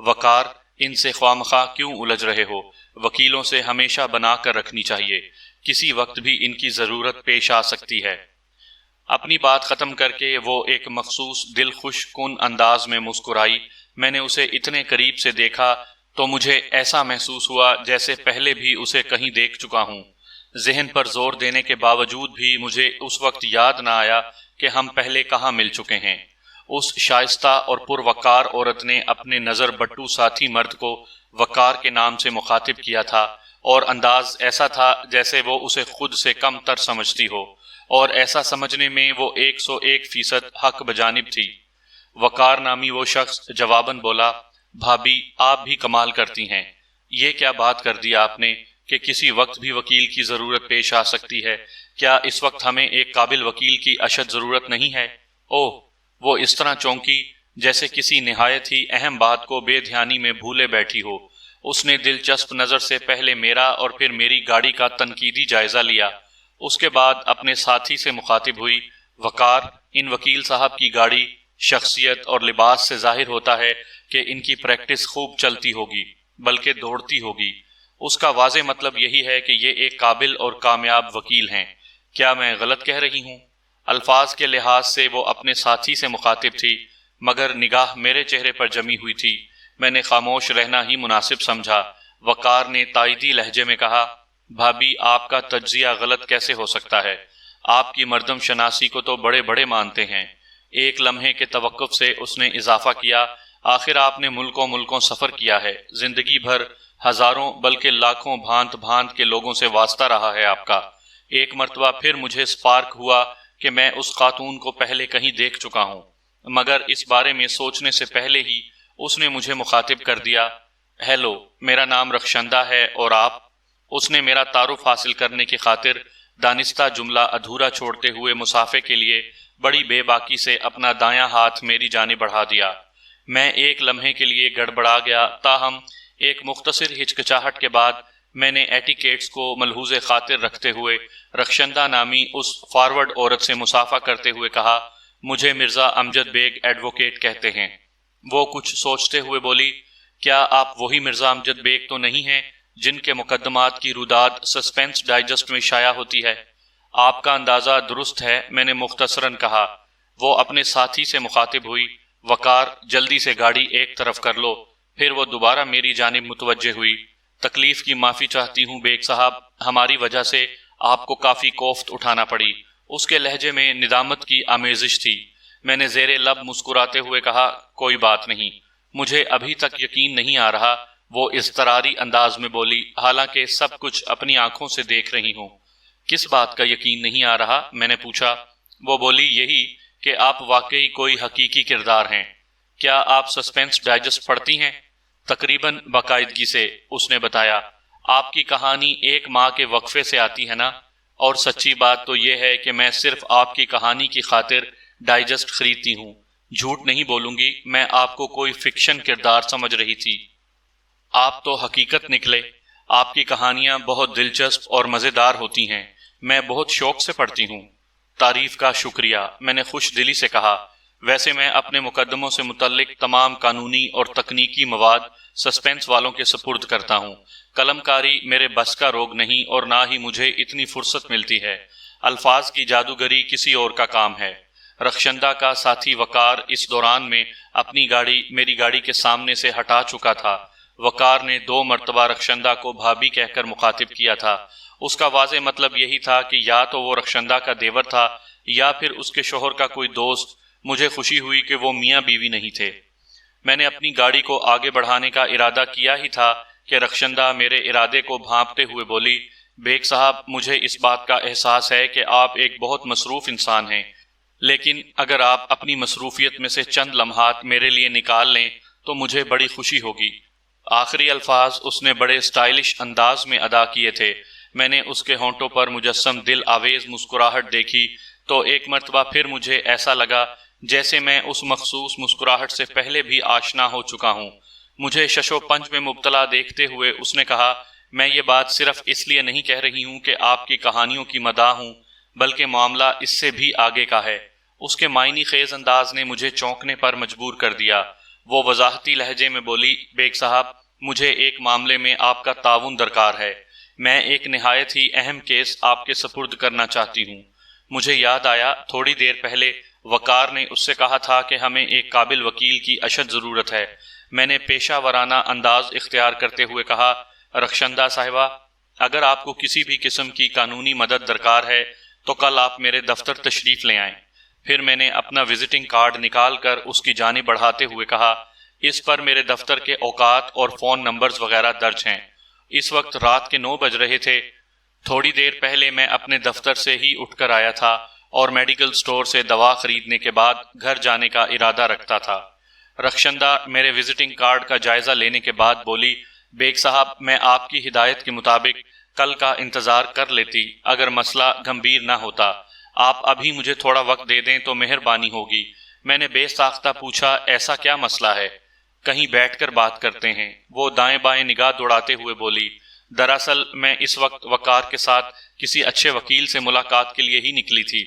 وقار، ان سے خوامخواہ کیوں الجھ رہے ہو؟ وکیلوں سے ہمیشہ بنا کر رکھنی چاہیے، کسی وقت بھی ان کی ضرورت پیش آ سکتی ہے۔ اپنی بات ختم کر کے وہ ایک مخصوص دل خوش کن انداز میں مسکرائی۔ میں نے اسے اتنے قریب سے دیکھا تو مجھے ایسا محسوس ہوا جیسے پہلے بھی اسے کہیں دیکھ چکا ہوں۔ ذہن پر زور دینے کے باوجود بھی مجھے اس وقت یاد نہ آیا کہ ہم پہلے کہاں مل چکے ہیں۔ اس شائستہ اور پروقار عورت نے اپنے نظر بٹو ساتھی مرد کو وقار کے نام سے مخاطب کیا تھا، اور انداز ایسا تھا جیسے وہ اسے خود سے کم تر سمجھتی ہو، اور ایسا سمجھنے میں وہ 101% حق بجانب تھی۔ وقار نامی وہ شخص جواباً بولا، بھابی آپ بھی کمال کرتی ہیں، یہ کیا بات کر دی آپ نے کہ کسی وقت بھی وکیل کی ضرورت پیش آ سکتی ہے؟ کیا اس وقت ہمیں ایک قابل وکیل کی اشد ضرورت نہیں ہے؟ اوہ! وہ اس طرح چونکی جیسے کسی نہایت ہی اہم بات کو بے دھیانی میں بھولے بیٹھی ہو۔ اس نے دلچسپ نظر سے پہلے میرا اور پھر میری گاڑی کا تنقیدی جائزہ لیا، اس کے بعد اپنے ساتھی سے مخاطب ہوئی، وقار، ان وکیل صاحب کی گاڑی، شخصیت اور لباس سے ظاہر ہوتا ہے کہ ان کی پریکٹس خوب چلتی ہوگی، بلکہ دوڑتی ہوگی۔ اس کا واضح مطلب یہی ہے کہ یہ ایک قابل اور کامیاب وکیل ہیں۔ کیا میں غلط کہہ رہی ہوں؟ الفاظ کے لحاظ سے وہ اپنے ساتھی سے مخاطب تھی، مگر نگاہ میرے چہرے پر جمی ہوئی تھی۔ میں نے خاموش رہنا ہی مناسب سمجھا۔ وقار نے تائیدی لہجے میں کہا، بھابی آپ کا تجزیہ غلط کیسے ہو سکتا ہے؟ آپ کی مردم شناسی کو تو بڑے بڑے مانتے ہیں۔ ایک لمحے کے توقف سے اس نے اضافہ کیا، آخر آپ نے ملکوں سفر کیا ہے، زندگی بھر ہزاروں بلکہ لاکھوں بھانت بھانت کے لوگوں سے واسطہ رہا ہے آپ کا۔ ایک مرتبہ پھر مجھے سپارک ہوا کہ میں اس خاتون کو پہلے کہیں دیکھ چکا ہوں، مگر اس بارے میں سوچنے سے پہلے ہی اس نے مجھے مخاطب کر دیا، ہیلو، میرا نام رخشندہ ہے اور آپ؟ اس نے میرا تعارف حاصل کرنے کی خاطر دانستہ جملہ ادھورا چھوڑتے ہوئے مسافے کے لیے بڑی بے باکی سے اپنا دایاں ہاتھ میری جانب بڑھا دیا۔ میں ایک لمحے کے لیے گڑبڑا گیا، تاہم ایک مختصر ہچکچاہٹ کے بعد میں نے ایٹیکیٹس کو ملحوظ خاطر رکھتے ہوئے رخشندہ نامی اس فارورڈ عورت سے مصافحہ کرتے ہوئے کہا، مجھے مرزا امجد بیگ ایڈوکیٹ کہتے ہیں۔ وہ کچھ سوچتے ہوئے بولی، کیا آپ وہی مرزا امجد بیگ تو نہیں ہیں جن کے مقدمات کی روداد سسپینس ڈائجسٹ میں شائع ہوتی ہے؟ آپ کا اندازہ درست ہے، میں نے مختصراً کہا۔ وہ اپنے ساتھی سے مخاطب ہوئی، وقار، جلدی سے گاڑی ایک طرف کر لو۔ پھر وہ دوبارہ میری جانب متوجہ ہوئی، تکلیف کی معافی چاہتی ہوں بیگ صاحب، ہماری وجہ سے آپ کو کافی کوفت اٹھانا پڑی۔ اس کے لہجے میں ندامت کی آمیزش تھی۔ میں نے زیر لب مسکراتے ہوئے کہا، کوئی بات نہیں، مجھے ابھی تک یقین نہیں آ رہا۔ وہ اضطراری انداز میں بولی، حالانکہ سب کچھ اپنی آنکھوں سے دیکھ رہی ہوں۔ کس بات کا یقین نہیں آ رہا؟ میں نے پوچھا۔ وہ بولی، یہی کہ آپ واقعی کوئی حقیقی کردار ہیں۔ کیا آپ سسپینس ڈائجسٹ پڑھتی ہیں؟ تقریباً باقاعدگی سے، اس نے بتایا۔ آپ کی کہانی ایک ماہ کے وقفے سے آتی ہے نا؟ اور سچی بات تو یہ ہے کہ میں صرف آپ کی کہانی کی خاطر ڈائجسٹ خریدتی ہوں۔ جھوٹ نہیں بولوں گی، میں آپ کو کوئی فکشن کردار سمجھ رہی تھی۔ آپ تو حقیقت نکلے۔ آپ کی کہانیاں بہت دلچسپ اور مزیدار ہوتی ہیں، میں بہت شوق سے پڑھتی ہوں۔ تعریف کا شکریہ، میں نے خوش دلی سے کہا۔ ویسے میں اپنے مقدموں سے متعلق تمام قانونی اور تکنیکی مواد سسپینس والوں کے سپرد کرتا ہوں۔ قلم کاری میرے بس کا روگ نہیں، اور نہ ہی مجھے اتنی فرصت ملتی ہے۔ الفاظ کی جادوگری کسی اور کا کام ہے۔ رخشندہ کا ساتھی وقار اس دوران میں اپنی گاڑی میری گاڑی کے سامنے سے ہٹا چکا تھا۔ وقار نے 2 مرتبہ رخشندہ کو بھابی کہہ کر مخاطب کیا تھا۔ اس کا واضح مطلب یہی تھا کہ یا تو وہ رخشندہ کا دیور تھا یا پھر اس کے شوہر کا کوئی دوست۔ مجھے خوشی ہوئی کہ وہ میاں بیوی نہیں تھے۔ میں نے اپنی گاڑی کو آگے بڑھانے کا ارادہ کیا ہی تھا کہ رخشندہ میرے ارادے کو بھانپتے ہوئے بولی، بیگ صاحب، مجھے اس بات کا احساس ہے کہ آپ ایک بہت مصروف انسان ہیں، لیکن اگر آپ اپنی مصروفیت میں سے چند لمحات میرے لیے نکال لیں تو مجھے بڑی خوشی ہوگی۔ آخری الفاظ اس نے بڑے اسٹائلش انداز میں ادا کیے تھے۔ میں نے اس کے ہونٹوں پر مجسم دل آویز مسکراہٹ دیکھی تو ایک مرتبہ پھر مجھے ایسا لگا جیسے میں اس مخصوص مسکراہٹ سے پہلے بھی آشنا ہو چکا ہوں۔ مجھے شش و پنج میں مبتلا دیکھتے ہوئے اس نے کہا، میں یہ بات صرف اس لیے نہیں کہہ رہی ہوں کہ آپ کی کہانیوں کی مداح ہوں، بلکہ معاملہ اس سے بھی آگے کا ہے۔ اس کے معنی خیز انداز نے مجھے چونکنے پر مجبور کر دیا۔ وہ وضاحتی لہجے میں بولی، بیگ صاحب مجھے ایک معاملے میں آپ کا تعاون درکار ہے۔ میں ایک نہایت ہی اہم کیس آپ کے سپرد کرنا چاہتی ہوں۔ مجھے یاد آیا تھوڑی دیر پہلے وقار نے اس سے کہا تھا کہ ہمیں ایک قابل وکیل کی اشد ضرورت ہے۔ میں نے پیشہ ورانہ انداز اختیار کرتے ہوئے کہا، رخشندہ صاحبہ اگر آپ کو کسی بھی قسم کی قانونی مدد درکار ہے تو کل آپ میرے دفتر تشریف لے آئیں۔ پھر میں نے اپنا وزٹنگ کارڈ نکال کر اس کی جانب بڑھاتے ہوئے کہا، اس پر میرے دفتر کے اوقات اور فون نمبرز وغیرہ درج ہیں۔ اس وقت رات کے 9 بج رہے تھے۔ تھوڑی دیر پہلے میں اپنے دفتر سے ہی اٹھ کر آیا تھا اور میڈیکل سٹور سے دوا خریدنے کے بعد گھر جانے کا ارادہ رکھتا تھا۔ رخشندہ میرے وزٹنگ کارڈ کا جائزہ لینے کے بعد بولی، بیگ صاحب میں آپ کی ہدایت کے مطابق کل کا انتظار کر لیتی اگر مسئلہ گمبھیر نہ ہوتا۔ آپ ابھی مجھے تھوڑا وقت دے دیں تو مہربانی ہوگی۔ میں نے بے ساختہ پوچھا، ایسا کیا مسئلہ ہے؟ کہیں بیٹھ کر بات کرتے ہیں۔ وہ دائیں بائیں نگاہ دوڑاتے ہوئے بولی، دراصل میں اس وقت وقار کے ساتھ کسی اچھے وکیل سے ملاقات کے لیے ہی نکلی تھی۔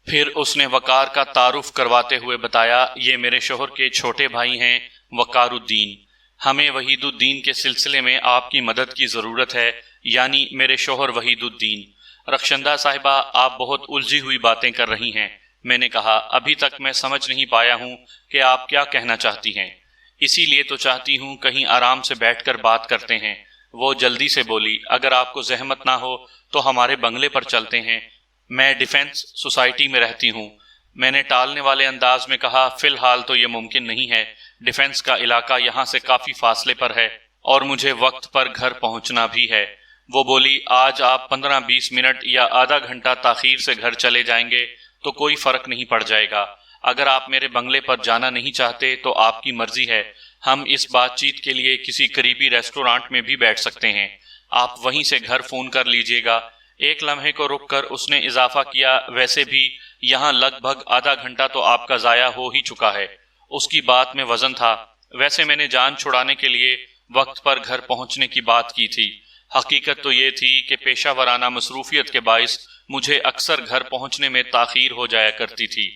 پھر اس نے وقار کا تعارف کرواتے ہوئے بتایا، یہ میرے شوہر کے چھوٹے بھائی ہیں وقار الدین۔ ہمیں وحید الدین کے سلسلے میں آپ کی مدد کی ضرورت ہے، یعنی میرے شوہر وحید الدین۔ رخشندہ صاحبہ آپ بہت الجھی ہوئی باتیں کر رہی ہیں۔ میں نے کہا، ابھی تک میں سمجھ نہیں پایا ہوں کہ آپ کیا کہنا چاہتی ہیں۔ اسی لیے تو چاہتی ہوں کہیں آرام سے بیٹھ کر بات کرتے ہیں۔ وہ جلدی سے بولی، اگر آپ کو زحمت نہ ہو تو ہمارے بنگلے پر چلتے ہیں۔ میں ڈیفنس سوسائٹی میں رہتی ہوں۔ میں نے ٹالنے والے انداز میں کہا، فی الحال تو یہ ممکن نہیں ہے۔ ڈیفنس کا علاقہ یہاں سے کافی فاصلے پر ہے اور مجھے وقت پر گھر پہنچنا بھی ہے۔ وہ بولی، آج آپ 15-20 منٹ یا آدھا گھنٹہ تاخیر سے گھر چلے جائیں گے تو کوئی فرق نہیں پڑ جائے گا۔ اگر آپ میرے بنگلے پر جانا نہیں چاہتے تو آپ کی مرضی ہے۔ ہم اس بات چیت کے لیے کسی قریبی ریسٹورانٹ میں بھی بیٹھ سکتے ہیں۔ آپ وہیں سے گھر فون کر لیجئے گا۔ ایک لمحے کو رک کر اس نے اضافہ کیا، ویسے بھی یہاں لگ بھگ آدھا گھنٹہ تو آپ کا ضائع ہو ہی چکا ہے۔ اس کی بات میں وزن تھا۔ ویسے میں نے جان چھڑانے کے لیے وقت پر گھر پہنچنے کی بات کی تھی۔ حقیقت تو یہ تھی کہ پیشہ ورانہ مصروفیت کے باعث مجھے اکثر گھر پہنچنے میں تاخیر ہو جایا کرتی تھی۔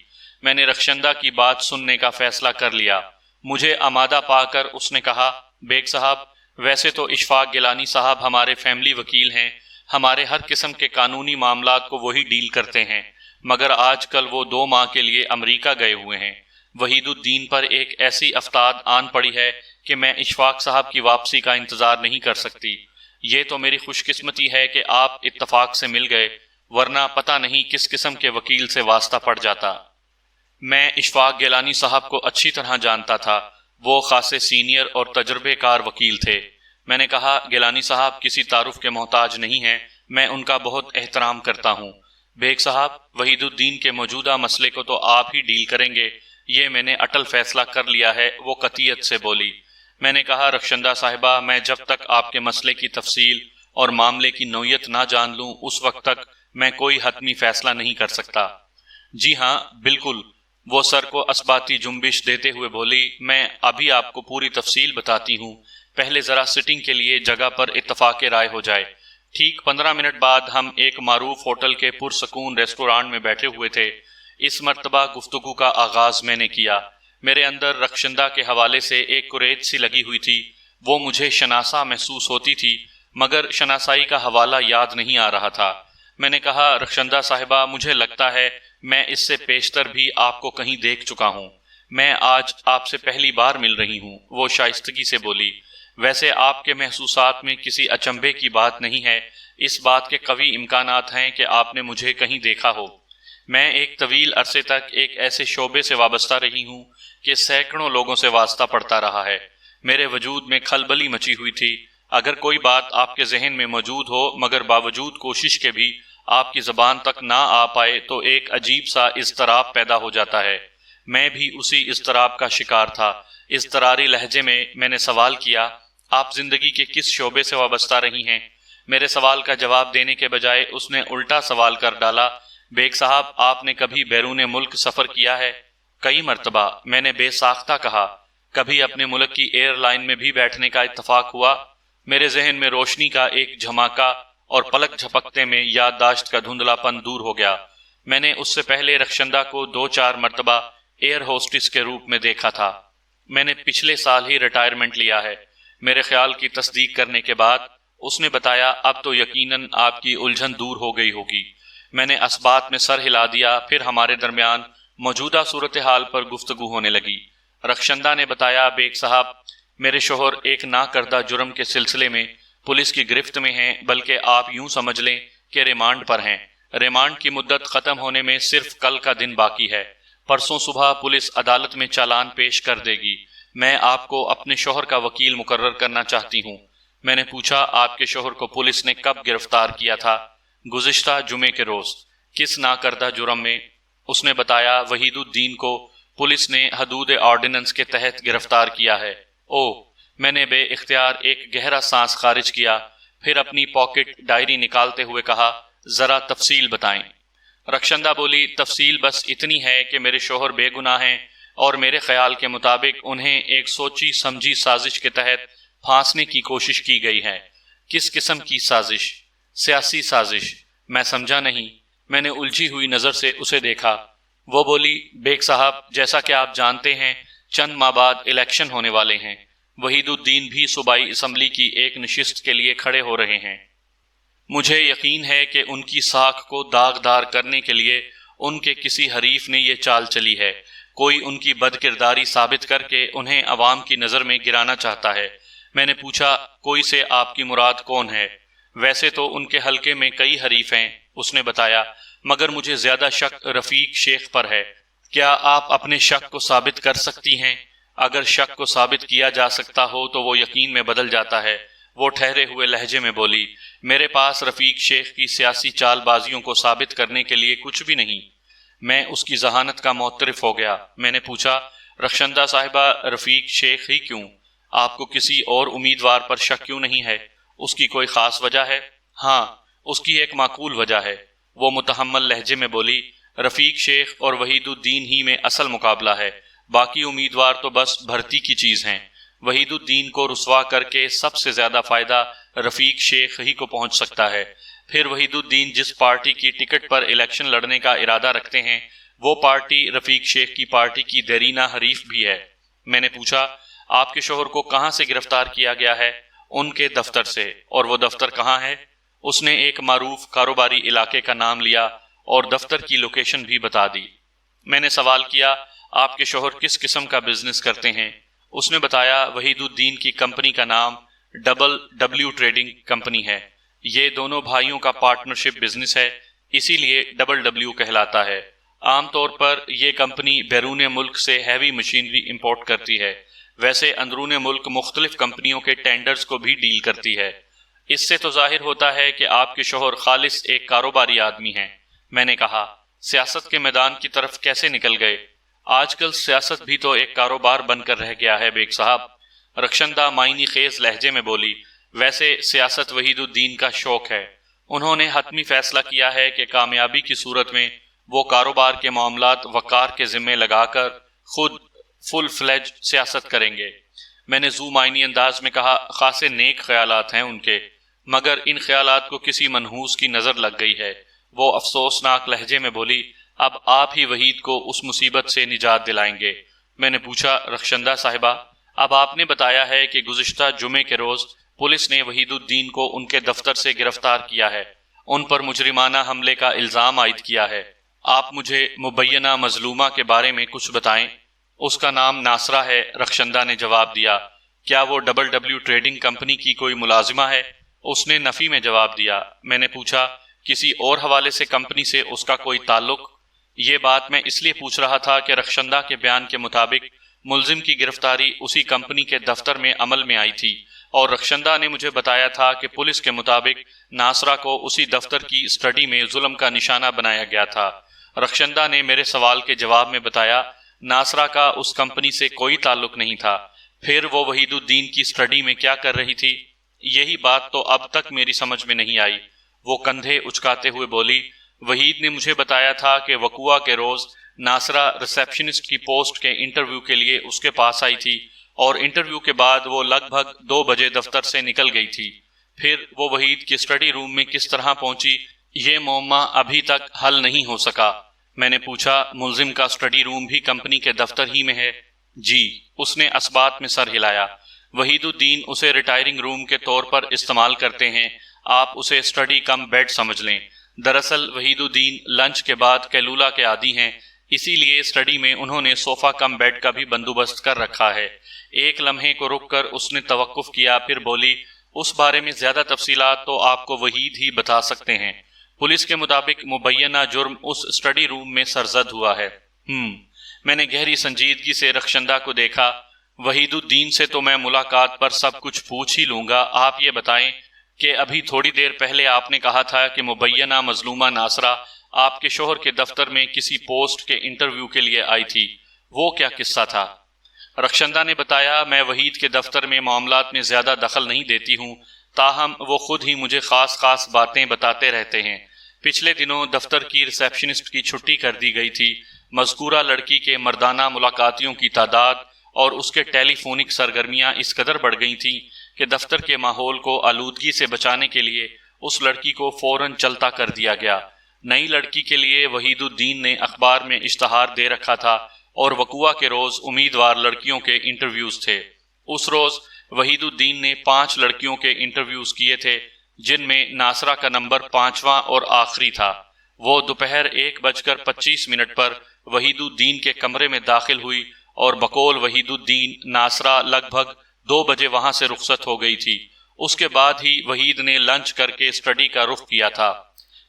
میں نے رخشندہ کی بات سننے کا فیصلہ کر لیا۔ مجھے آمادہ پا کر اس نے کہا، بیگ صاحب ویسے تو اشفاق گیلانی صاحب ہمارے فیملی وکیل ہیں، ہمارے ہر قسم کے قانونی معاملات کو وہی ڈیل کرتے ہیں، مگر آج کل وہ 2 ماہ کے لیے امریکہ گئے ہوئے ہیں۔ وحید الدین پر ایک ایسی افتاد آن پڑی ہے کہ میں اشفاق صاحب کی واپسی کا انتظار نہیں کر سکتی۔ یہ تو میری خوش قسمتی ہے کہ آپ اتفاق سے مل گئے، ورنہ پتہ نہیں کس قسم کے وکیل سے واسطہ پڑ جاتا۔ میں اشفاق گیلانی صاحب کو اچھی طرح جانتا تھا۔ وہ خاصے سینئر اور تجربے کار وکیل تھے۔ میں نے کہا، گیلانی صاحب کسی تعارف کے محتاج نہیں ہیں، میں ان کا بہت احترام کرتا ہوں۔ بیگ صاحب وحید الدین کے موجودہ مسئلے کو تو آپ ہی ڈیل کریں گے، یہ میں نے اٹل فیصلہ کر لیا ہے، وہ قطعیت سے بولی۔ میں نے کہا، رخشندہ صاحبہ میں جب تک آپ کے مسئلے کی تفصیل اور معاملے کی نوعیت نہ جان لوں اس وقت تک میں کوئی حتمی فیصلہ نہیں کر سکتا۔ جی ہاں بالکل، وہ سر کو اثباتی جنبش دیتے ہوئے بولی، میں ابھی آپ کو پوری تفصیل بتاتی ہوں، پہلے ذرا سٹنگ کے لیے جگہ پر اتفاق رائے ہو جائے۔ ٹھیک 15 منٹ بعد ہم ایک معروف ہوٹل کے پرسکون ریسٹورانٹ میں بیٹھے ہوئے تھے۔ اس مرتبہ گفتگو کا آغاز میں نے کیا۔ میرے اندر رخشندہ کے حوالے سے ایک کریز سی لگی ہوئی تھی۔ وہ مجھے شناسا محسوس ہوتی تھی، مگر شناسائی کا حوالہ یاد نہیں آ رہا تھا۔ میں نے کہا، رخشندہ صاحبہ مجھے لگتا ہے میں اس سے پیشتر بھی آپ کو کہیں دیکھ چکا ہوں۔ میں آج آپ سے پہلی بار مل رہی ہوں۔ وہ شائستگی سے بولی، ویسے آپ کے محسوسات میں کسی اچنبھے کی بات نہیں ہے، اس بات کے قوی امکانات ہیں کہ آپ نے مجھے کہیں دیکھا ہو۔ میں ایک طویل عرصے تک ایک ایسے شعبے سے وابستہ رہی ہوں کہ سینکڑوں لوگوں سے واسطہ پڑتا رہا ہے۔ میرے وجود میں کھلبلی مچی ہوئی تھی۔ اگر کوئی بات آپ کے ذہن میں موجود ہو مگر باوجود کوشش کے بھی آپ کی زبان تک نہ آ پائے تو ایک عجیب سا اضطراب پیدا ہو جاتا ہے۔ میں بھی اسی اضطراب کا شکار تھا۔ اضطراری لہجے میں نے سوال کیا، آپ زندگی کے کس شعبے سے وابستہ رہی ہیں؟ میرے سوال کا جواب دینے کے بجائے اس نے الٹا سوال کر ڈالا، بیگ صاحب آپ نے کبھی بیرون ملک سفر کیا ہے؟ کئی مرتبہ، میں نے بے ساختہ کہا۔ کبھی اپنے ملک کی ایئر لائن میں بھی بیٹھنے کا اتفاق ہوا؟ میرے ذہن میں روشنی کا ایک جھماکا اور پلک جھپکتے میں یادداشت کا دھندلا پن دور ہو گیا۔ میں نے اس سے پہلے رخشندہ کو 2-4 مرتبہ ایئر ہوسٹس کے روپ میں دیکھا تھا۔ میں نے پچھلے سال ہی ریٹائرمنٹ لیا ہے۔ میرے خیال کی تصدیق کرنے کے بعد اس نے بتایا اب تو یقیناً آپ کی الجھن دور ہو گئی ہوگی۔ میں نے اسبات میں سر ہلا دیا، پھر ہمارے درمیان موجودہ صورتحال پر گفتگو ہونے لگی۔ رخشندہ نے بتایا بیگ صاحب، میرے شوہر ایک نہ کردہ جرم کے سلسلے میں پولیس کی گرفت میں ہیں، بلکہ آپ یوں سمجھ لیں کہ ریمانڈ پر ہیں۔ ریمانڈ کی مدت ختم ہونے میں صرف کل کا دن باقی ہے۔ پرسوں صبح پولیس عدالت میں چالان پیش کر دے گی۔ میں آپ کو اپنے شوہر کا وکیل مقرر کرنا چاہتی ہوں۔ میں نے پوچھا آپ کے شوہر کو پولیس نے کب گرفتار کیا تھا؟ گزشتہ جمعے کے روز۔ کس ناکردہ جرم میں؟ اس نے بتایا وحید الدین کو پولیس نے حدود آرڈیننس کے تحت گرفتار کیا ہے۔ میں نے بے اختیار ایک گہرا سانس خارج کیا، پھر اپنی پاکٹ ڈائری نکالتے ہوئے کہا ذرا تفصیل بتائیں۔ رخشندہ بولی تفصیل بس اتنی ہے کہ میرے شوہر بے گناہ ہیں اور میرے خیال کے مطابق انہیں ایک سوچی سمجھی سازش کے تحت پھانسنے کی کوشش کی گئی ہے۔ کس قسم کی سازش؟ سیاسی سازش۔ میں سمجھا نہیں۔ میں نے الجھی ہوئی نظر سے اسے دیکھا۔ وہ بولی بیگ صاحب، جیسا کہ آپ جانتے ہیں چند ماہ بعد الیکشن ہونے والے ہیں۔ وحید الدین بھی صوبائی اسمبلی کی ایک نشست کے لیے کھڑے ہو رہے ہیں۔ مجھے یقین ہے کہ ان کی ساکھ کو داغدار کرنے کے لیے ان کے کسی حریف نے یہ چال چلی ہے۔ کوئی ان کی بد کرداری ثابت کر کے انہیں عوام کی نظر میں گرانا چاہتا ہے۔ میں نے پوچھا کوئی سے آپ کی مراد کون ہے؟ ویسے تو ان کے حلقے میں کئی حریف ہیں، اس نے بتایا، مگر مجھے زیادہ شک رفیق شیخ پر ہے۔ کیا آپ اپنے شک کو ثابت کر سکتی ہیں؟ اگر شک کو ثابت کیا جا سکتا ہو تو وہ یقین میں بدل جاتا ہے۔ وہ ٹھہرے ہوئے لہجے میں بولی میرے پاس رفیق شیخ کی سیاسی چال بازیوں کو ثابت کرنے کے لیے کچھ بھی نہیں۔ میں اس کی ذہانت کا معترف ہو گیا۔ میں نے پوچھا رخشندہ صاحبہ، رفیق شیخ ہی کیوں؟ آپ کو کسی اور امیدوار پر شک کیوں نہیں ہے؟ اس کی کوئی خاص وجہ ہے؟ ہاں، اس کی ایک معقول وجہ ہے۔ وہ متحمل لہجے میں بولی رفیق شیخ اور وحید الدین ہی میں اصل مقابلہ ہے، باقی امیدوار تو بس بھرتی کی چیز ہیں۔ وحید الدین کو رسوا کر کے سب سے زیادہ فائدہ رفیق شیخ ہی کو پہنچ سکتا ہے۔ پھر وحید الدین جس پارٹی کی ٹکٹ پر الیکشن لڑنے کا ارادہ رکھتے ہیں وہ پارٹی رفیق شیخ کی پارٹی کی دیرینہ حریف بھی ہے۔ میں نے پوچھا آپ کے شوہر کو کہاں سے گرفتار کیا گیا ہے؟ ان کے دفتر سے۔ اور وہ دفتر کہاں ہے؟ اس نے ایک معروف کاروباری علاقے کا نام لیا اور دفتر کی لوکیشن بھی بتا دی۔ میں نے سوال کیا آپ کے شوہر کس قسم کا بزنس کرتے ہیں؟ اس نے بتایا وحید الدین کی کمپنی کا نام ڈبل ڈبلیو ٹریڈنگ کمپنی ہے۔ یہ دونوں بھائیوں کا پارٹنرشپ بزنس ہے، اسی لیے ڈبل ڈبلیو کہلاتا ہے۔ عام طور پر یہ کمپنی بیرون ملک سے ہیوی مشینری امپورٹ کرتی ہے، ویسے اندرون ملک مختلف کمپنیوں کے ٹینڈرز کو بھی ڈیل کرتی ہے۔ اس سے تو ظاہر ہوتا ہے کہ آپ کے شوہر خالص ایک کاروباری آدمی ہیں۔ میں نے کہا سیاست کے میدان کی طرف کیسے نکل گئے؟ آج کل سیاست بھی تو ایک کاروبار بن کر رہ گیا ہے بیگ صاحب۔ رخشندہ معنی خیز لہجے میں بولی ویسے سیاست وحید الدین کا شوق ہے۔ انہوں نے حتمی فیصلہ کیا ہے کہ کامیابی کی صورت میں وہ کاروبار کے معاملات وقار کے ذمے لگا کر خود فل فلیج سیاست کریں گے۔ میں نے ذو معنی انداز میں کہا خاصے نیک خیالات ہیں ان کے، مگر ان خیالات کو کسی منحوس کی نظر لگ گئی ہے۔ وہ افسوسناک لہجے میں بولی اب آپ ہی وحید کو اس مصیبت سے نجات دلائیں گے۔ میں نے پوچھا رخشندہ صاحبہ، اب آپ نے بتایا ہے کہ گزشتہ جمعے کے روز پولیس نے وحید الدین کو ان کے دفتر سے گرفتار کیا ہے، ان پر مجرمانہ حملے کا الزام عائد کیا ہے۔ آپ مجھے مبینہ مظلومہ کے بارے میں کچھ بتائیں۔ اس کا نام ناصرہ ہے، رخشندہ نے جواب دیا۔ کیا وہ ڈبل ڈبلیو ٹریڈنگ کمپنی کی کوئی ملازمہ ہے؟ اس نے نفی میں جواب دیا۔ میں نے پوچھا کسی اور حوالے سے کمپنی سے اس کا کوئی تعلق؟ یہ بات میں اس لیے پوچھ رہا تھا کہ رخشندہ کے بیان کے مطابق ملزم کی گرفتاری اسی کمپنی کے دفتر میں عمل میں آئی تھی، اور رخشندہ نے مجھے بتایا تھا کہ پولیس کے مطابق ناصرہ کو اسی دفتر کی اسٹڈی میں ظلم کا نشانہ بنایا گیا تھا۔ رخشندہ نے میرے سوال کے جواب میں بتایا ناصرہ کا اس کمپنی سے کوئی تعلق نہیں تھا۔ پھر وہ وحید الدین کی اسٹڈی میں کیا کر رہی تھی؟ یہی بات تو اب تک میری سمجھ میں نہیں آئی۔ وہ کندھے اچکاتے ہوئے بولی وحید نے مجھے بتایا تھا کہ وقوعہ کے روز ناصرہ ریسیپشنسٹ کی پوسٹ کے انٹرویو کے لیے اس کے پاس آئی تھی، اور انٹرویو کے بعد وہ لگ بھگ 2 بجے دفتر سے نکل گئی تھی۔ پھر وہ وحید کی اسٹڈی روم میں کس طرح پہنچی، یہ معمہ ابھی تک حل نہیں ہو سکا۔ میں نے پوچھا ملزم کا اسٹڈی روم بھی کمپنی کے دفتر ہی میں ہے؟ جی، اس نے اسبات میں سر ہلایا۔ وحید الدین اسے ریٹائرنگ روم کے طور پر استعمال کرتے ہیں، آپ اسے اسٹڈی کم بیڈ سمجھ لیں۔ دراصل وحید الدین لنچ کے بعد کیلولا کے عادی ہیں، اسی لیے اسٹڈی میں انہوں نے صوفہ کم بیڈ کا بھی بندوبست کر رکھا ہے۔ ایک لمحے کو رک کر اس نے توقف کیا، پھر بولی، اس بارے میں زیادہ تفصیلات تو آپ کو وحید ہی بتا سکتے ہیں۔ پولیس کے مطابق مبینہ جرم اس اسٹڈی روم میں سرزد ہوا ہے۔ میں نے گہری سنجیدگی سے رخشندہ کو دیکھا۔ وحید الدین سے تو میں ملاقات پر سب کچھ پوچھ ہی لوں گا، آپ یہ بتائیں کہ ابھی تھوڑی دیر پہلے آپ نے کہا تھا کہ مبینہ مظلومہ ناصرہ آپ کے شوہر کے دفتر میں کسی پوسٹ کے انٹرویو کے لیے آئی تھی، وہ کیا قصہ تھا؟ رخشندہ نے بتایا، میں وحید کے دفتر میں معاملات میں زیادہ دخل نہیں دیتی ہوں، تاہم وہ خود ہی مجھے خاص باتیں بتاتے رہتے ہیں۔ پچھلے دنوں دفتر کی ریسیپشنسٹ کی چھٹی کر دی گئی تھی۔ مذکورہ لڑکی کے مردانہ ملاقاتیوں کی تعداد اور اس کے ٹیلی فونک سرگرمیاں اس قدر بڑھ گئی تھیں کہ دفتر کے ماحول کو آلودگی سے بچانے کے لیے اس لڑکی کو فوراً چلتا کر دیا گیا۔ نئی لڑکی کے لیے وحید الدین نے اخبار میں اشتہار دے رکھا تھا اور وقوع کے روز امیدوار لڑکیوں کے انٹرویوز تھے۔ اس روز وحید الدین نے 5 لڑکیوں کے انٹرویوز کیے تھے، جن میں ناصرہ کا نمبر 5واں اور آخری تھا۔ وہ دوپہر 1:25 پر وحید الدین کے کمرے میں داخل ہوئی اور بقول وحید الدین ناصرہ لگ بھگ 2 بجے وہاں سے رخصت ہو گئی تھی۔ اس کے بعد ہی وحید نے لنچ کر کے اسٹڈی کا رخ کیا تھا۔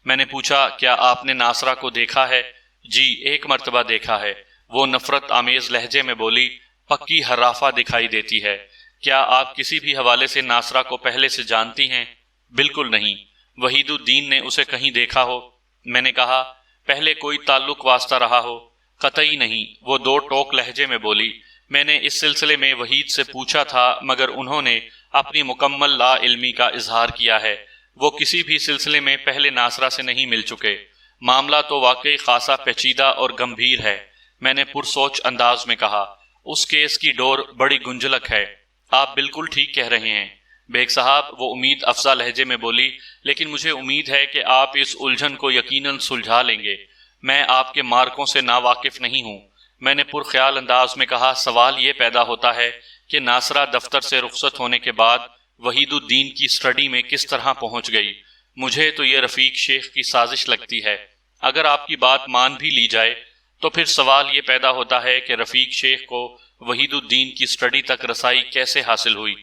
میں نے پوچھا، کیا آپ نے ناصرہ کو دیکھا ہے؟ جی، 1 مرتبہ دیکھا ہے۔ وہ نفرت آمیز لہجے میں بولی، پکی حرافہ دکھائی دیتی ہے۔ کیا آپ کسی بھی حوالے سے ناصرہ کو پہلے سے جانتی ہیں؟ بالکل نہیں۔ وحید الدین نے اسے کہیں دیکھا ہو؟ میں نے کہا، پہلے کوئی تعلق واسطہ رہا ہو؟ قطعی نہیں، وہ 2 ٹوک لہجے میں بولی۔ میں نے اس سلسلے میں وحید سے پوچھا تھا، مگر انہوں نے اپنی مکمل لا علمی کا اظہار کیا ہے۔ وہ کسی بھی سلسلے میں پہلے ناصرہ سے نہیں مل چکے۔ معاملہ تو واقعی خاصا پیچیدہ اور گمبھیر ہے، میں نے پرسوچ انداز میں کہا۔ اس کیس کی ڈور بڑی گنجلک ہے۔ آپ بالکل ٹھیک کہہ رہے ہیں بیگ صاحب، وہ امید افزا لہجے میں بولی، لیکن مجھے امید ہے کہ آپ اس الجھن کو یقیناً سلجھا لیں گے۔ میں آپ کے مارکوں سے ناواقف نہیں ہوں۔ میں نے پرخیال انداز میں کہا، سوال یہ پیدا ہوتا ہے کہ ناصرہ دفتر سے رخصت ہونے کے بعد وحید الدین کی اسٹڈی میں کس طرح پہنچ گئی؟ مجھے تو یہ رفیق شیخ کی سازش لگتی ہے۔ اگر آپ کی بات مان بھی لی جائے تو پھر سوال یہ پیدا ہوتا ہے کہ رفیق شیخ کو وحید الدین کی اسٹڈی تک رسائی کیسے حاصل ہوئی؟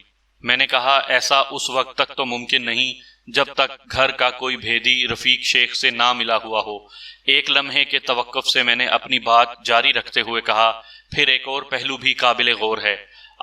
میں نے کہا، ایسا اس وقت تک تو ممکن نہیں جب تک گھر کا کوئی بھیدی رفیق شیخ سے نہ ملا ہوا ہو۔ ایک لمحے کے توقف سے میں نے اپنی بات جاری رکھتے ہوئے کہا، پھر ایک اور پہلو بھی قابل غور ہے۔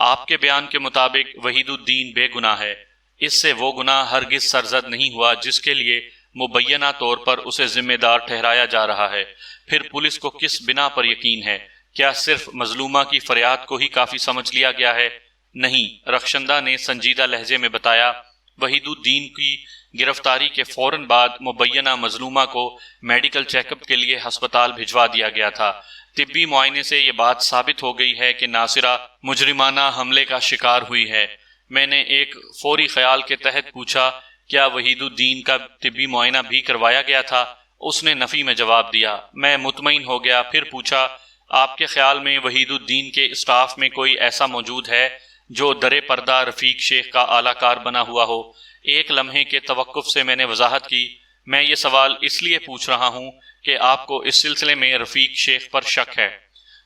آپ کے بیان کے مطابق وحید الدین بے گناہ ہے۔ اس سے وہ گناہ ہرگز سرزد نہیں ہوا جس کے لیے مبینہ طور پر اسے ذمہ دار ٹھہرایا جا رہا ہے۔ پھر پولیس کو کس بنا پر یقین ہے؟ کیا صرف مظلومہ کی فریاد کو ہی کافی سمجھ لیا گیا ہے؟ نہیں، رخشندہ نے سنجیدہ لہجے میں بتایا، وحید الدین کی گرفتاری کے فوراً بعد مبینہ مظلومہ کو میڈیکل چیک اپ کے لیے ہسپتال بھجوا دیا گیا تھا۔ طبی معائنے سے یہ بات ثابت ہو گئی ہے کہ ناصرہ مجرمانہ حملے کا شکار ہوئی ہے۔ میں نے ایک فوری خیال کے تحت پوچھا، کیا وحید الدین کا طبی معائنہ بھی کروایا گیا تھا؟ اس نے نفی میں جواب دیا۔ میں مطمئن ہو گیا، پھر پوچھا، آپ کے خیال میں وحید الدین کے اسٹاف میں کوئی ایسا موجود ہے جو درِ پردہ رفیق شیخ کا اعلی کار بنا ہوا ہو؟ ایک لمحے کے توقف سے میں نے وضاحت کی، میں یہ سوال اس لیے پوچھ رہا ہوں کہ آپ کو اس سلسلے میں رفیق شیخ پر شک ہے۔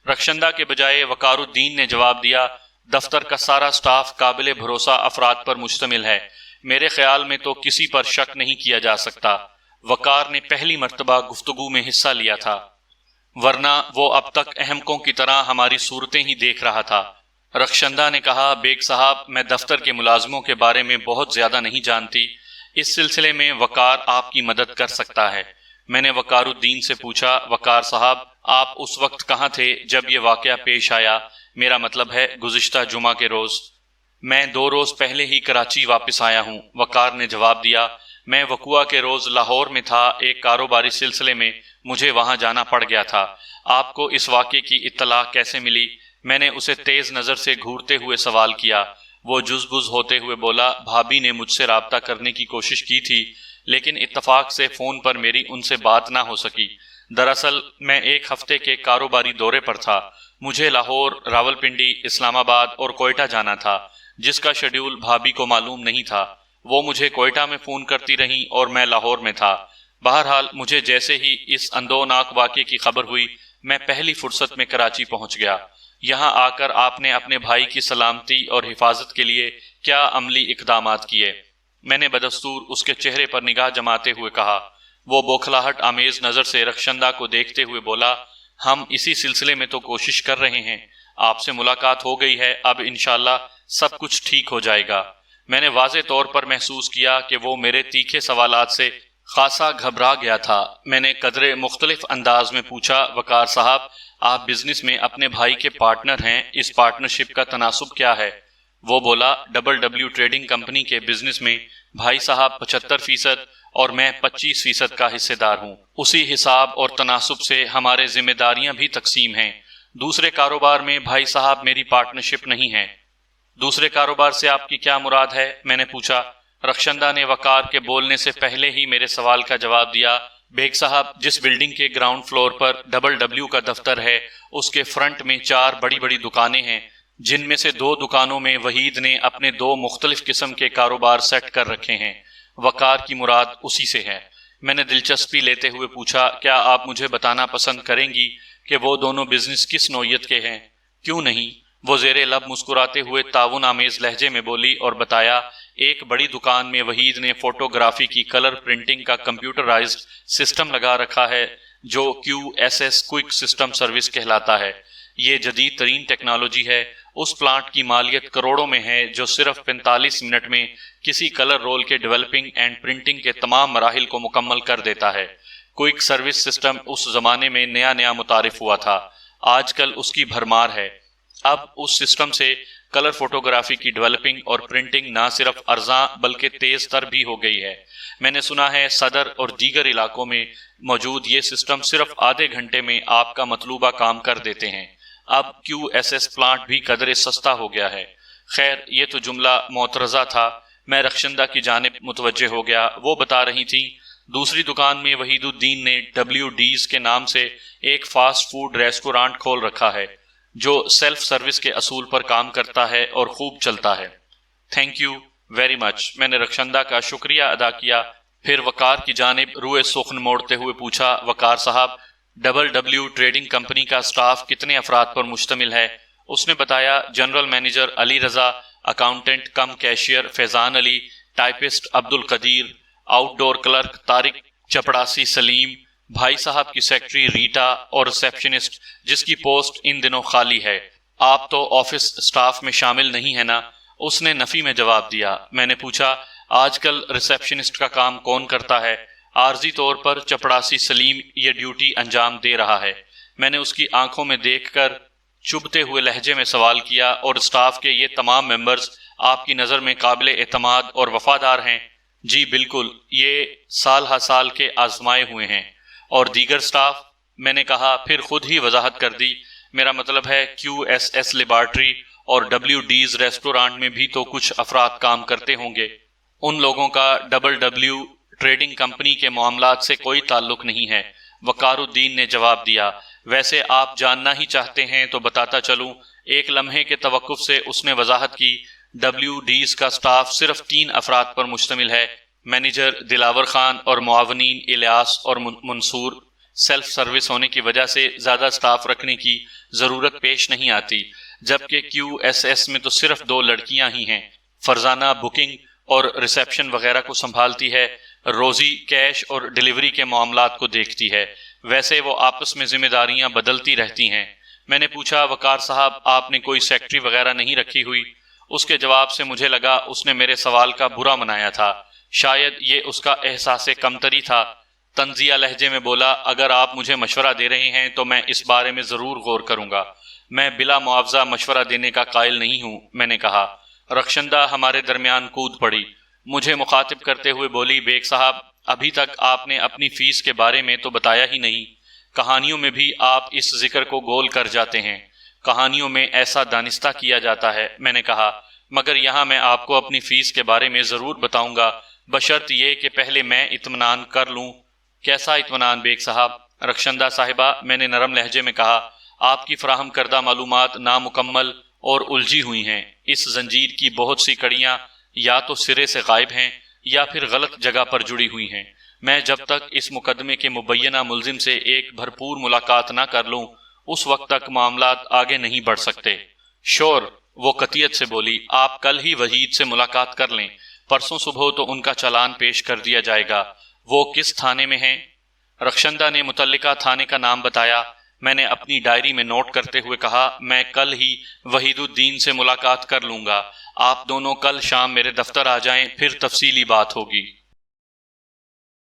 رخشندہ کے بجائے وقار الدین نے جواب دیا، دفتر کا سارا سٹاف قابل بھروسہ افراد پر مشتمل ہے، میرے خیال میں تو کسی پر شک نہیں کیا جا سکتا۔ وقار نے پہلی مرتبہ گفتگو میں حصہ لیا تھا، ورنہ وہ اب تک احمقوں کی طرح ہماری صورتیں ہی دیکھ رہا تھا۔ رخشندہ نے کہا، بیگ صاحب، میں دفتر کے ملازموں کے بارے میں بہت زیادہ نہیں جانتی، اس سلسلے میں وقار آپ کی مدد کر سکتا ہے۔ میں نے وقار الدین سے پوچھا، وقار صاحب، آپ اس وقت کہاں تھے جب یہ واقعہ پیش آیا؟ میرا مطلب ہے گزشتہ جمعہ کے روز۔ میں 2 روز پہلے ہی کراچی واپس آیا ہوں، وقار نے جواب دیا۔ میں وقوع کے روز لاہور میں تھا، ایک کاروباری سلسلے میں مجھے وہاں جانا پڑ گیا تھا۔ آپ کو اس واقعے کی اطلاع کیسے ملی؟ میں نے اسے تیز نظر سے گھورتے ہوئے سوال کیا۔ وہ جز بز ہوتے ہوئے بولا، بھابی نے مجھ سے رابطہ کرنے کی کوشش کی تھی، لیکن اتفاق سے فون پر میری ان سے بات نہ ہو سکی۔ دراصل میں 1 ہفتے کے کاروباری دورے پر تھا، مجھے لاہور، راولپنڈی، اسلام آباد اور کوئٹہ جانا تھا، جس کا شیڈیول بھابھی کو معلوم نہیں تھا۔ وہ مجھے کوئٹہ میں فون کرتی رہیں اور میں لاہور میں تھا۔ بہرحال مجھے جیسے ہی اس اندوناک واقعے کی خبر ہوئی، میں پہلی فرصت میں کراچی پہنچ گیا۔ یہاں آ کر آپ نے اپنے بھائی کی سلامتی اور حفاظت کے لیے کیا عملی اقدامات کیے؟ میں نے بدستور اس کے چہرے پر نگاہ جماتے ہوئے کہا۔ وہ بوکھلاہٹ آمیز نظر سے رخشندہ کو دیکھتے ہوئے بولا، ہم اسی سلسلے میں تو کوشش کر رہے ہیں۔ آپ سے ملاقات ہو گئی ہے، اب انشاءاللہ سب کچھ ٹھیک ہو جائے گا۔ میں نے واضح طور پر محسوس کیا کہ وہ میرے تیکھے سوالات سے خاصا گھبرا گیا تھا۔ میں نے قدرے مختلف انداز میں پوچھا، وقار صاحب، آپ بزنس میں اپنے بھائی کے پارٹنر ہیں، اس پارٹنرشپ کا تناسب کیا ہے؟ وہ بولا، ڈبل ٹریڈنگ کمپنی کے بزنس میں بھائی صاحب 75% اور میں 25% کا حصے دار ہوں۔ اسی حساب اور تناسب سے ہمارے ذمہ داریاں بھی تقسیم ہیں۔ دوسرے کاروبار میں بھائی صاحب میری پارٹنرشپ نہیں ہے۔ دوسرے کاروبار سے آپ کی کیا مراد ہے؟ میں نے پوچھا۔ رخشندہ نے وقار کے بولنے سے پہلے ہی میرے سوال کا جواب دیا، بیگ صاحب، جس بلڈنگ کے گراؤنڈ فلور پر ڈبل کا دفتر ہے، اس کے فرنٹ میں 4 بڑی بڑی دکانیں ہیں، جن میں سے 2 دکانوں میں وحید نے اپنے 2 مختلف قسم کے کاروبار سیٹ کر رکھے ہیں۔ وقار کی مراد اسی سے ہے۔ میں نے دلچسپی لیتے ہوئے پوچھا، کیا آپ مجھے بتانا پسند کریں گی کہ وہ دونوں بزنس کس نوعیت کے ہیں؟ کیوں نہیں؟ وہ زیر لب مسکراتے ہوئے تعاون آمیز لہجے میں بولی اور بتایا، ایک بڑی دکان میں وحید نے فوٹوگرافی کی کلر پرنٹنگ کا کمپیوٹرائزڈ سسٹم لگا رکھا ہے جو QSS کوئک سسٹم سروس کہلاتا ہے۔ یہ جدید ترین ٹیکنالوجی ہے۔ اس پلانٹ کی مالیت کروڑوں میں ہے، جو صرف 45 منٹ میں کسی کلر رول کے ڈیولپنگ اینڈ پرنٹنگ کے تمام مراحل کو مکمل کر دیتا ہے۔ کوئک سروس سسٹم اس زمانے میں نیا متعارف ہوا تھا، آج کل اس کی بھرمار ہے۔ اب اس سسٹم سے کلر فوٹوگرافی کی ڈیولپنگ اور پرنٹنگ نہ صرف ارزاں بلکہ تیز تر بھی ہو گئی ہے۔ میں نے سنا ہے صدر اور دیگر علاقوں میں موجود یہ سسٹم صرف آدھے گھنٹے میں آپ کا مطلوبہ کام کر دیتے ہیں۔ اب QSS پلانٹ بھی قدرے سستا ہو گیا ہے۔ خیر، یہ تو جملہ معترضہ تھا۔ میں رخشندہ کی جانب متوجہ ہو گیا۔ وہ بتا رہی تھیں، دوسری دکان میں وحید الدین نے WD's کے نام سے ایک فاسٹ فوڈ ریسٹورانٹ کھول رکھا ہے، جو سیلف سروس کے اصول پر کام کرتا ہے اور خوب چلتا ہے۔ Thank you very much. میں نے رخشندہ کا شکریہ ادا کیا، پھر وقار کی جانب روئے سخن موڑتے ہوئے پوچھا، وقار صاحب، ڈبل ٹریڈنگ کمپنی کا سٹاف کتنے افراد پر مشتمل ہے؟ اس نے بتایا، general manager Ali Raza, accountant کم کیشیئر فیضان علی، ٹائپسٹ عبد القدیر، آؤٹ ڈور کلرک طارق چپڑاسی سلیم، بھائی صاحب کی سیکرٹری ریٹا اور ریسیپشنسٹ جس کی پوسٹ ان دنوں خالی ہے۔ آپ تو آفس سٹاف میں شامل نہیں ہے نا؟ اس نے نفی میں جواب دیا۔ میں نے پوچھا، آج کل ریسیپشنسٹ کا کام کون کرتا ہے؟ عارضی طور پر چپڑاسی سلیم یہ ڈیوٹی انجام دے رہا ہے۔ میں نے اس کی آنکھوں میں دیکھ کر چبھتے ہوئے لہجے میں سوال کیا، اور سٹاف کے یہ تمام ممبرز آپ کی نظر میں قابل اعتماد اور وفادار ہیں؟ جی بالکل، یہ سال ہا سال کے آزمائے ہوئے ہیں۔ اور دیگر سٹاف؟ میں نے کہا، پھر خود ہی وضاحت کر دی، میرا مطلب ہے QSS لیبارٹری اور WD's ریسٹورانٹ میں بھی تو کچھ افراد کام کرتے ہوں گے۔ ان لوگوں کا ڈبل ٹریڈنگ کمپنی کے معاملات سے کوئی تعلق نہیں ہے، وقار الدین نے جواب دیا۔ ویسے آپ جاننا ہی چاہتے ہیں تو بتاتا چلوں۔ ایک لمحے کے توقف سے اس نے وضاحت کی، WD's کا سٹاف صرف 3 افراد پر مشتمل ہے، مینیجر دلاور خان اور معاونین الیاس اور منصور۔ سیلف سروس ہونے کی وجہ سے زیادہ سٹاف رکھنے کی ضرورت پیش نہیں آتی، جبکہ QSS میں تو صرف 2 لڑکیاں ہی ہیں۔ فرزانہ بکنگ اور ریسیپشن وغیرہ کو سنبھالتی ہے، روزی کیش اور ڈیلیوری کے معاملات کو دیکھتی ہے۔ ویسے وہ آپس میں ذمہ داریاں بدلتی رہتی ہیں۔ میں نے پوچھا، وقار صاحب، آپ نے کوئی سیکرٹری وغیرہ نہیں رکھی ہوئی؟ اس کے جواب سے مجھے لگا اس نے میرے سوال کا برا منایا تھا، شاید یہ اس کا احساس کمتری تھا۔ طنزیہ لہجے میں بولا، اگر آپ مجھے مشورہ دے رہے ہیں تو میں اس بارے میں ضرور غور کروں گا۔ میں بلا معاوضہ مشورہ دینے کا قائل نہیں ہوں، میں نے کہا۔ رخشندہ ہمارے درمیان کود پڑی، مجھے مخاطب کرتے ہوئے بولی، بیگ صاحب، ابھی تک آپ نے اپنی فیس کے بارے میں تو بتایا ہی نہیں۔ کہانیوں میں بھی آپ اس ذکر کو گول کر جاتے ہیں، کہانیوں میں ایسا دانستہ کیا جاتا ہے، میں نے کہا، مگر یہاں میں آپ کو اپنی فیس کے بارے میں ضرور بتاؤں گا، بشرط یہ کہ پہلے میں اطمینان کر لوں۔ کیسا اطمینان بیگ صاحب؟ رخشندہ صاحبہ، میں نے نرم لہجے میں کہا، آپ کی فراہم کردہ معلومات نامکمل اور الجھی ہوئی ہیں۔ اس زنجیر کی بہت سی کڑیاں یا تو سرے سے غائب ہیں یا پھر غلط جگہ پر جڑی ہوئی ہیں۔ میں جب تک اس مقدمے کے مبینہ ملزم سے ایک بھرپور ملاقات نہ کر لوں اس وقت تک معاملات آگے نہیں بڑھ سکتے۔ شور، وہ قطعیت سے بولی، آپ کل ہی وحید سے ملاقات کر لیں، پرسوں صبح تو ان کا چالان پیش کر دیا جائے گا۔ وہ کس تھانے میں ہیں؟ رخشندہ نے متعلقہ تھانے کا نام بتایا۔ میں نے اپنی ڈائری میں نوٹ کرتے ہوئے کہا، میں کل ہی وحید الدین سے ملاقات کر لوں گا۔ آپ دونوں کل شام میرے دفتر آ جائیں، پھر تفصیلی بات ہوگی۔